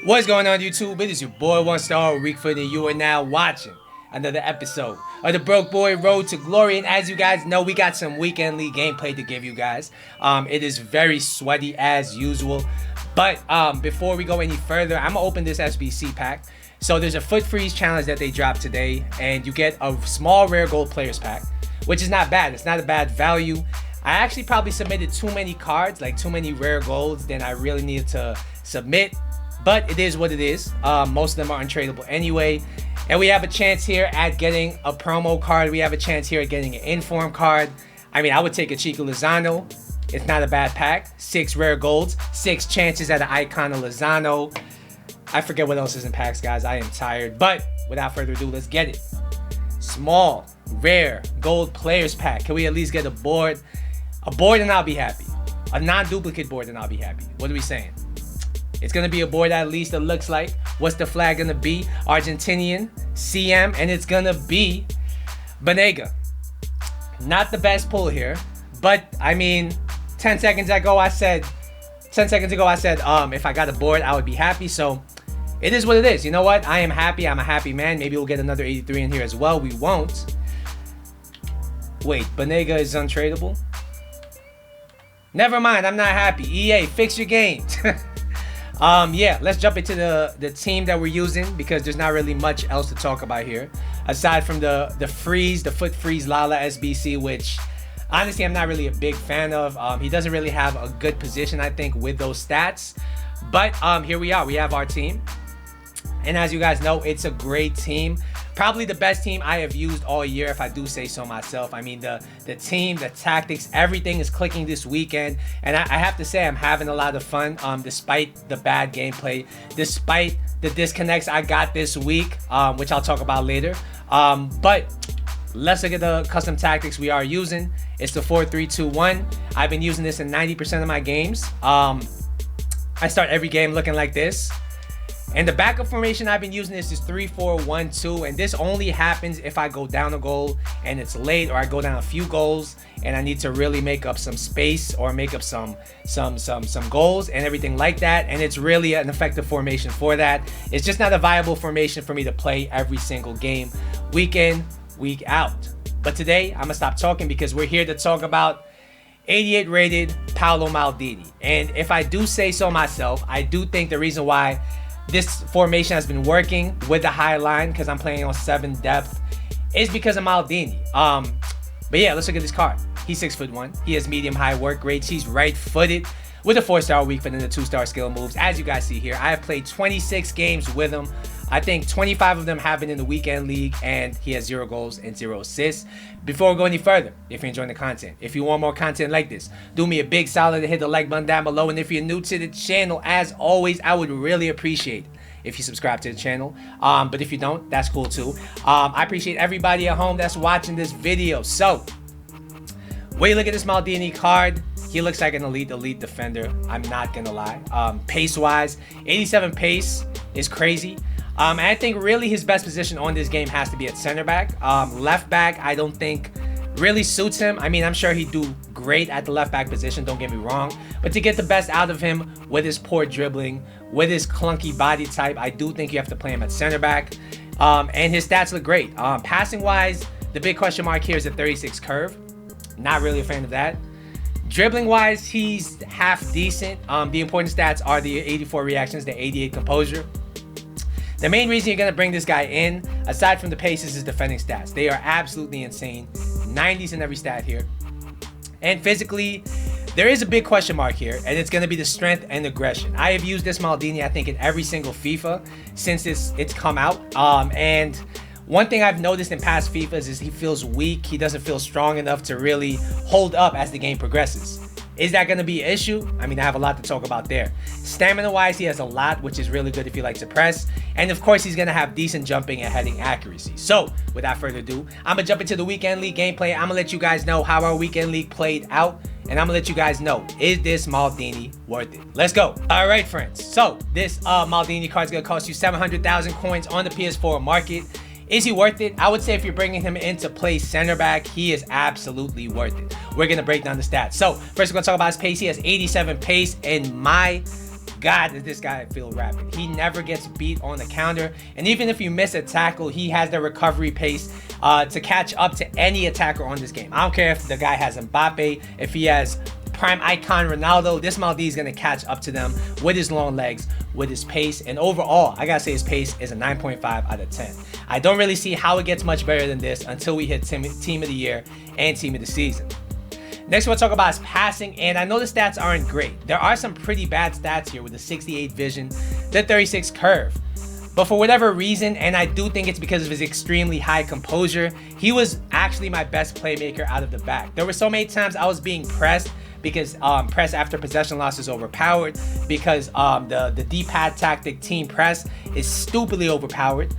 What's going on YouTube? It is your boy One Star Weekfoot, and you are now watching another episode of the Broke Boy Road to Glory. And as you guys know, we got some weekend league gameplay to give you guys. It is very sweaty as usual. But before we go any further, I'm gonna open this SBC pack. So there's a foot freeze challenge that they dropped today, and you get a small rare gold players pack, which is not bad. It's not a bad value. I actually probably submitted too many cards, like too many rare golds than I really needed to submit. But it is what it is. Most of them are untradeable anyway. And we have a chance here at getting a promo card. We have a chance here at getting an inform card. I mean, I would take a Chico Lozano. It's not a bad pack. 6 rare golds. 6 chances at an icon of Lozano. I forget what else is in packs, guys. I am tired. But without further ado, let's get it. Small, rare, gold players pack. Can we at least get a board? A board and I'll be happy. A non-duplicate board and I'll be happy. What are we saying? It's going to be a board at least, it looks like. What's the flag going to be? Argentinian, CM, and it's going to be Banega. Not the best pull here, but I mean, 10 seconds ago I said if I got a board, I would be happy. So it is what it is. You know what? I am happy. I'm a happy man. Maybe we'll get another 83 in here as well. We won't. Wait, Banega is untradeable? Never mind. I'm not happy. EA, fix your games. Yeah, let's jump into the team that we're using, because there's not really much else to talk about here aside from the foot freeze Lala SBC, which honestly I'm not really a big fan of. He doesn't really have a good position, I think, with those stats. But here we are. We have our team, and as you guys know, it's a great team. Probably the best team I have used all year, if I do say so myself. I mean, the team, the tactics, everything is clicking this weekend. And I have to say, I'm having a lot of fun, despite the bad gameplay, despite the disconnects I got this week, which I'll talk about later. But let's look at the custom tactics we are using. It's the 4-3-2-1. I've been using this in 90% of my games. I start every game looking like this. And the backup formation I've been using is 3-4-1-2, and this only happens if I go down a goal and it's late, or I go down a few goals and I need to really make up some space or make up some goals and everything like that. And it's really an effective formation for that. It's just not a viable formation for me to play every single game, week in, week out. But today I'm gonna stop talking, because we're here to talk about 88 rated Paolo Maldini. And if I do say so myself, I do think the reason why this formation has been working with the high line, because I'm playing on 7 depth, is because of Maldini. But yeah, let's look at this card. He's 6'1". He has medium high work rates. He's right-footed with a 4-star weak foot and the 2-star skill moves. As you guys see here, I have played 26 games with him. I think 25 of them have been in the weekend league, and he has 0 goals and 0 assists. Before we go any further, if you're enjoying the content, if you want more content like this, do me a big solid and hit the like button down below. And if you're new to the channel, as always, I would really appreciate if you subscribe to the channel. But if you don't, that's cool too. I appreciate everybody at home that's watching this video. So, when you look at this Maldini card, he looks like an elite defender. I'm not gonna lie. Pace-wise, 87 pace is crazy. And I think really his best position on this game has to be at center back. Left back, I don't think really suits him. I mean, I'm sure he'd do great at the left back position, don't get me wrong. But to get the best out of him with his poor dribbling, with his clunky body type, I do think you have to play him at center back. And his stats look great. Passing-wise, the big question mark here is the 36 curve. Not really a fan of that. Dribbling-wise, he's half decent. The important stats are the 84 reactions, the 88 composure. The main reason you're going to bring this guy in, aside from the pace, is his defending stats. They are absolutely insane. 90s in every stat here. And physically, there is a big question mark here, and it's going to be the strength and aggression. I have used this Maldini, I think, in every single FIFA since it's come out. And one thing I've noticed in past FIFAs is he feels weak. He doesn't feel strong enough to really hold up as the game progresses. Is that going to be an issue? I mean, I have a lot to talk about there. Stamina-wise, he has a lot, which is really good if you like to press. And of course, he's going to have decent jumping and heading accuracy. So, without further ado, I'm going to jump into the Weekend League gameplay. I'm going to let you guys know how our Weekend League played out. And I'm going to let you guys know, is this Maldini worth it? Let's go. All right, friends. So, this Maldini card is going to cost you 700,000 coins on the PS4 market. Is he worth it? I would say if you're bringing him in to play center back, he is absolutely worth it. We're going to break down the stats. So, first we're going to talk about his pace. He has 87 pace. In my God, does this guy feel rapid. He never gets beat on the counter. And even if you miss a tackle, he has the recovery pace to catch up to any attacker on this game. I don't care if the guy has Mbappe, if he has prime icon Ronaldo, this Maldini is going to catch up to them with his long legs, with his pace. And overall, I got to say his pace is a 9.5 out of 10. I don't really see how it gets much better than this until we hit Team of the Year and Team of the Season. Next, we'll talk about his passing, and I know the stats aren't great. There are some pretty bad stats here with the 68 vision, the 36 curve. But for whatever reason, and I do think it's because of his extremely high composure, he was actually my best playmaker out of the back. There were so many times I was being pressed because press after possession loss is overpowered, because the D-pad tactic team press is stupidly overpowered.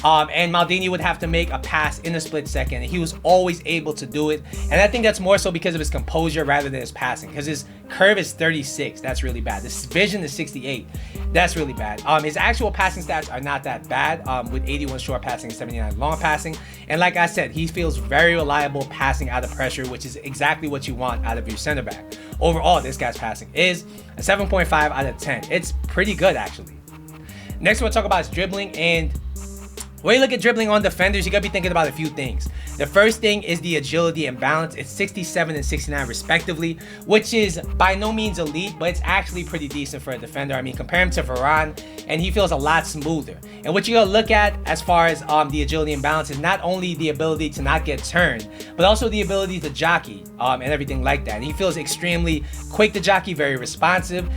And Maldini would have to make a pass in a split second, and he was always able to do it. And I think that's more so because of his composure rather than his passing, because his curve is 36. That's really bad. His vision is 68. That's really bad. His actual passing stats are not that bad, with 81 short passing and 79 long passing. And like I said, he feels very reliable passing out of pressure, which is exactly what you want out of your center back. Overall, this guy's passing is a 7.5 out of 10. It's pretty good, actually. Next, we'll talk about his dribbling. And when you look at dribbling on defenders, you gotta be thinking about a few things. The first thing is the agility and balance. It's 67 and 69 respectively, which is by no means elite, but it's actually pretty decent for a defender. I mean, compare him to Varane, and he feels a lot smoother. And what you gotta look at as far as the agility and balance is not only the ability to not get turned, but also the ability to jockey and everything like that. And he feels extremely quick to jockey, very responsive.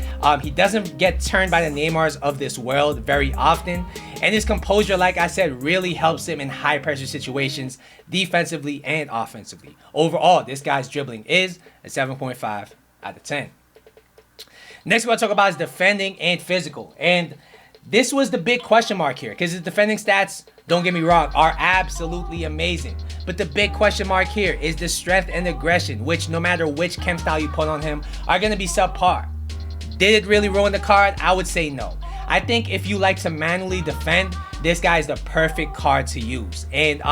He doesn't get turned by the Neymars of this world very often. And his composure, like I said, really helps him in high pressure situations, defensively and offensively. Overall, this guy's dribbling is a 7.5 out of 10. Next, we're going to talk about his defending and physical. And this was the big question mark here, because his defending stats, don't get me wrong, are absolutely amazing. But the big question mark here is the strength and aggression, which no matter which chem style you put on him, are going to be subpar. Did it really ruin the card? I would say no. I think if you like to manually defend, this guy is the perfect card to use. And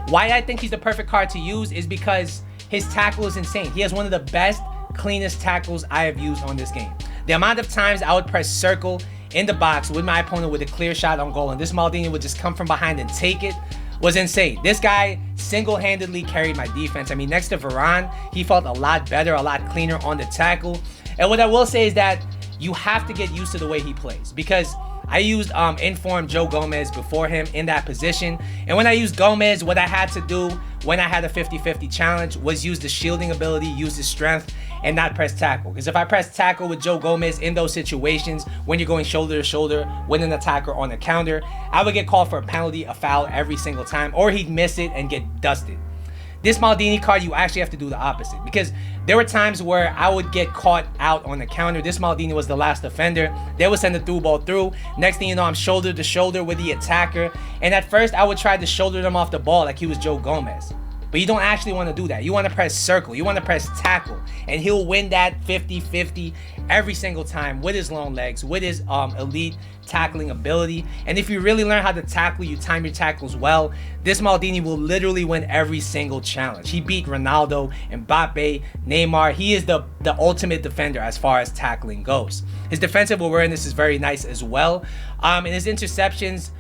why I think he's the perfect card to use is because his tackle is insane. He has one of the best, cleanest tackles I have used on this game. The amount of times I would press circle in the box with my opponent with a clear shot on goal, and this Maldini would just come from behind and take it, was insane. This guy single-handedly carried my defense. I mean, next to Varane, he felt a lot better, a lot cleaner on the tackle. And what I will say is that you have to get used to the way he plays, because I used informed Joe Gomez before him in that position. And when I used Gomez, what I had to do when I had a 50-50 challenge was use the shielding ability, use the strength, and not press tackle. Because if I press tackle with Joe Gomez in those situations, when you're going shoulder to shoulder with an attacker on the counter, I would get called for a penalty, a foul every single time, or he'd miss it and get dusted. This Maldini card, you actually have to do the opposite, because there were times where I would get caught out on the counter. This Maldini was the last defender. They would send the through ball through. Next thing you know, I'm shoulder to shoulder with the attacker. And at first, I would try to shoulder them off the ball like he was Joe Gomez. But you don't actually want to do that. You want to press circle. You want to press tackle. And he'll win that 50-50 every single time with his long legs, with his elite tackling ability. And if you really learn how to tackle, you time your tackles well, this Maldini will literally win every single challenge. He beat Ronaldo, Mbappe, Neymar. He is the ultimate defender as far as tackling goes. His defensive awareness is very nice as well. And his interceptions,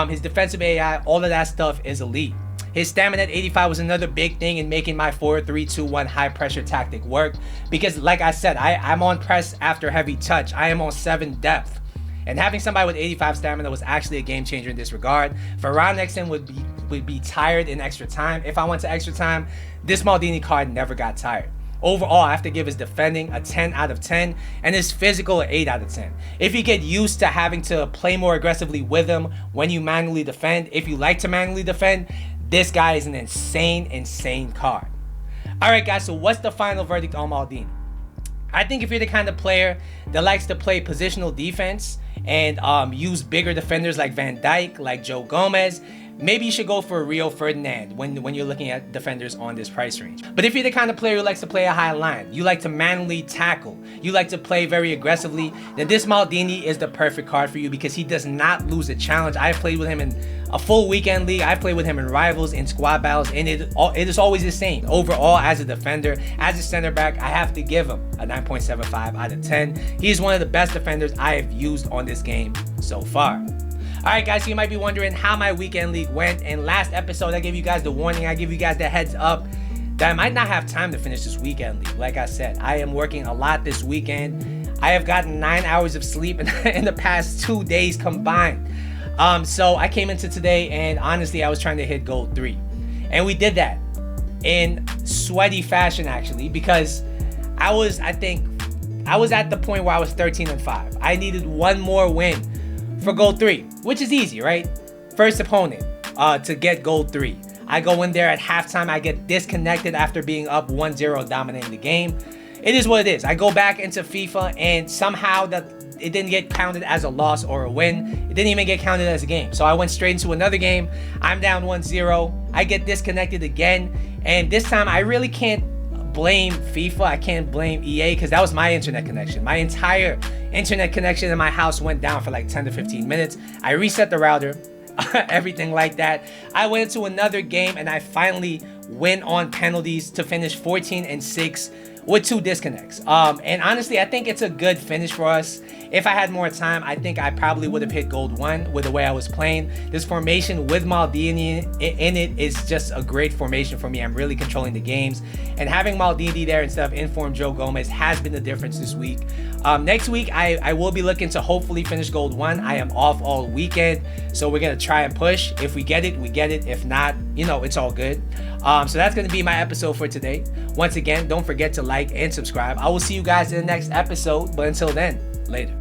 his defensive AI, all of that stuff is elite. His stamina at 85 was another big thing in making my 4-3-2-1 high pressure tactic work. Because like I said, I'm on press after heavy touch. I am on 7 depth. And having somebody with 85 stamina was actually a game changer in this regard. Varane next to him would be tired in extra time. If I went to extra time, this Maldini card never got tired. Overall, I have to give his defending a 10 out of 10 and his physical an 8 out of 10. If you get used to having to play more aggressively with him when you manually defend, if you like to manually defend, this guy is an insane card. Alright guys, so what's the final verdict on Maldini? I think if you're the kind of player that likes to play positional defense and use bigger defenders like Van Dijk, like Joe Gomez, maybe you should go for a Rio Ferdinand when you're looking at defenders on this price range. But if you're the kind of player who likes to play a high line, you like to manually tackle, you like to play very aggressively, then this Maldini is the perfect card for you because he does not lose a challenge. I played with him in a full weekend league. I played with him in rivals, in squad battles, and it is always the same. Overall, as a defender, as a center back, I have to give him a 9.75 out of 10. He's one of the best defenders I have used on this game so far. Alright guys, so you might be wondering how my weekend league went. In last episode, I gave you guys the warning, I gave you guys the heads up that I might not have time to finish this weekend league. Like I said, I am working a lot this weekend. I have gotten 9 hours of sleep in the past 2 days combined. So I came into today and honestly, I was trying to hit gold 3. And we did that in sweaty fashion actually, because I was at the point where I was 13-5. I needed one more win for gold 3, which is easy, right? First opponent to get gold 3. I go in there at halftime, I get disconnected after being up 1-0 dominating the game. It is what it is. I go back into FIFA and somehow it didn't get counted as a loss or a win. It didn't even get counted as a game. So I went straight into another game. I'm down 1-0. I get disconnected again. And this time I really can't blame FIFA. I can't blame EA because that was my internet connection. My entire internet connection in my house went down for like 10 to 15 minutes. I reset the router, everything like that. I went into another game and I finally win on penalties to finish 14-6 with 2 disconnects. And honestly, I think it's a good finish for us. If I had more time, I think I probably would have hit gold 1 with the way I was playing. This formation with Maldini in it is just a great formation for me. I'm really controlling the games. And having Maldini there instead of informed Joe Gomez has been the difference this week. Next week, I will be looking to hopefully finish gold 1. I am off all weekend, so we're going to try and push. If we get it, we get it. If not, you know, it's all good. So that's going to be my episode for today. Once again, don't forget to like and subscribe. I will see you guys in the next episode, but until then, later.